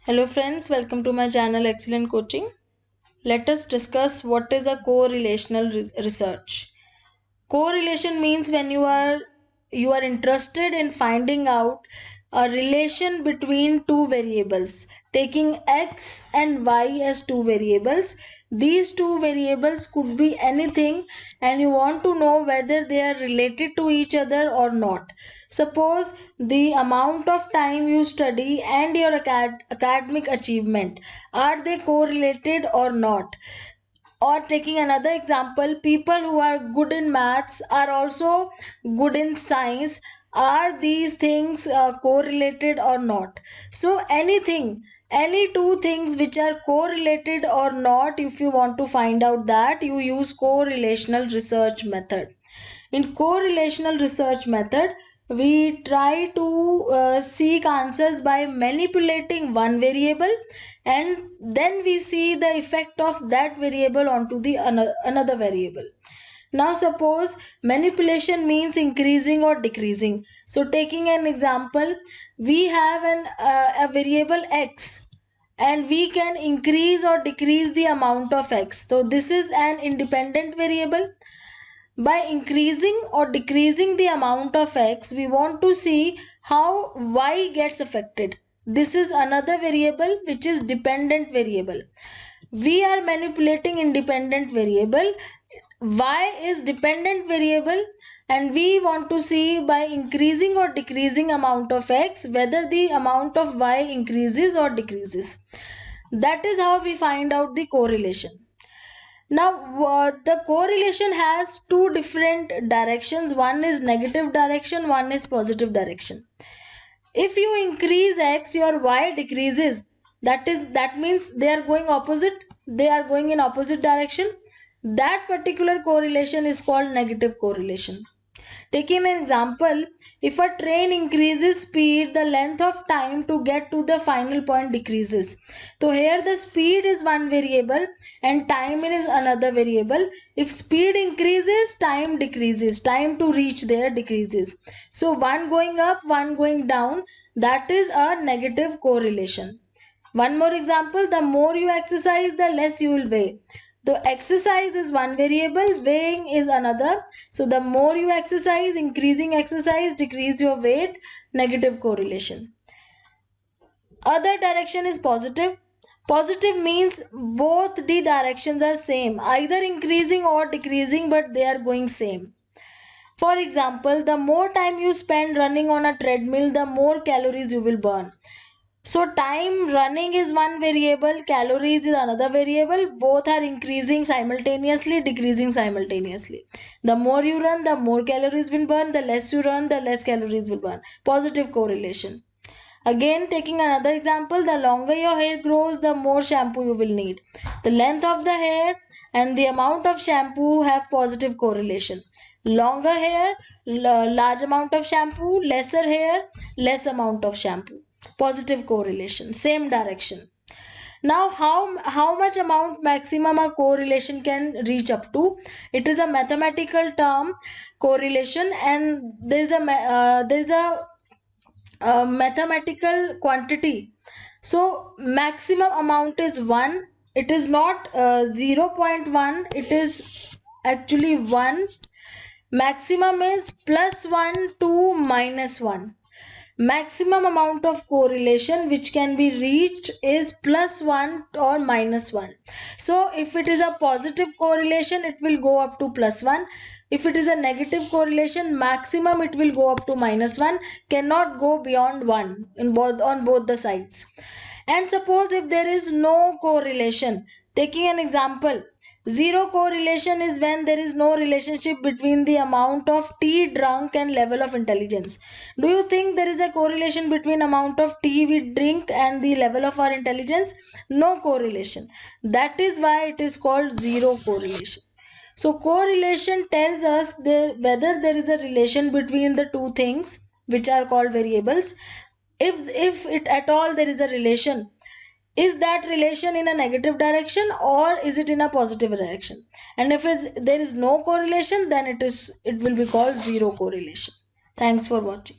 Hello friends, welcome to my channel Excellent Coaching. Let us discuss what is a correlational research. Correlation means when you are interested in finding out a relation between two variables, taking x and y as two variables. These two variables could be anything and you want to know whether they are related to each other or not. Suppose the amount of time you study and your academic achievement, are they correlated or not? Or taking another example, people who are good in maths are also good in science. Are these things correlated or not? So anything, any two things which are correlated or not, if you want to find out that, you use correlational research method. In correlational research method, we try to seek answers by manipulating one variable, and then we see the effect of that variable onto the another variable. Now suppose manipulation means increasing or decreasing. So taking an example, we have a variable x and we can increase or decrease the amount of x. So this is an independent variable. By increasing or decreasing the amount of x, we want to see how y gets affected. This is another variable which is dependent variable. We are manipulating independent variable. Y is dependent variable and we want to see by increasing or decreasing amount of x whether the amount of y increases or decreases. That is how we find out the correlation. Now, the correlation has two different directions. One is negative direction, one is positive direction. If you increase x, your y decreases. That means they are going opposite. They are going in opposite direction. That particular correlation is called negative correlation. Taking an example, if a train increases speed, the length of time to get to the final point decreases. So here the speed is one variable and time is another variable. If speed increases, time decreases. Time to reach there decreases. So one going up, one going down. That is a negative correlation. One more example, the more you exercise, the less you will weigh. The exercise is one variable, weighing is another. So the more you exercise, increasing exercise, decrease your weight, negative correlation. Other direction is positive. Positive means both the directions are same, either increasing or decreasing, but they are going same. For example, the more time you spend running on a treadmill, the more calories you will burn. So time running is one variable, calories is another variable. Both are increasing simultaneously, decreasing simultaneously. The more you run, the more calories will burn. The less you run, the less calories will burn. Positive correlation. Again, taking another example, the longer your hair grows, the more shampoo you will need. The length of the hair and the amount of shampoo have positive correlation. Longer hair, large amount of shampoo, lesser hair, less amount of shampoo. Positive correlation, same direction. Now how much amount maximum a correlation can reach up to? It is a mathematical term, correlation, and there is a mathematical quantity. So maximum amount is 1. It is not 0.1, it is actually 1. Maximum is +1 to -1. Maximum amount of correlation which can be reached is +1 or -1. So if it is a positive correlation, it will go up to +1. If it is a negative correlation, maximum it will go up to -1, cannot go beyond 1 in both on both the sides. And suppose if there is no correlation, taking an example, zero correlation is when there is no relationship between the amount of tea drunk and level of intelligence. Do you think there is a correlation between amount of tea we drink and the level of our intelligence? No correlation. That is why it is called zero correlation. So correlation tells us whether there is a relation between the two things which are called variables. If it at all there is a relation, is that relation in a negative direction or is it in a positive direction? And if there is no correlation, then it will be called zero correlation. Thanks for watching.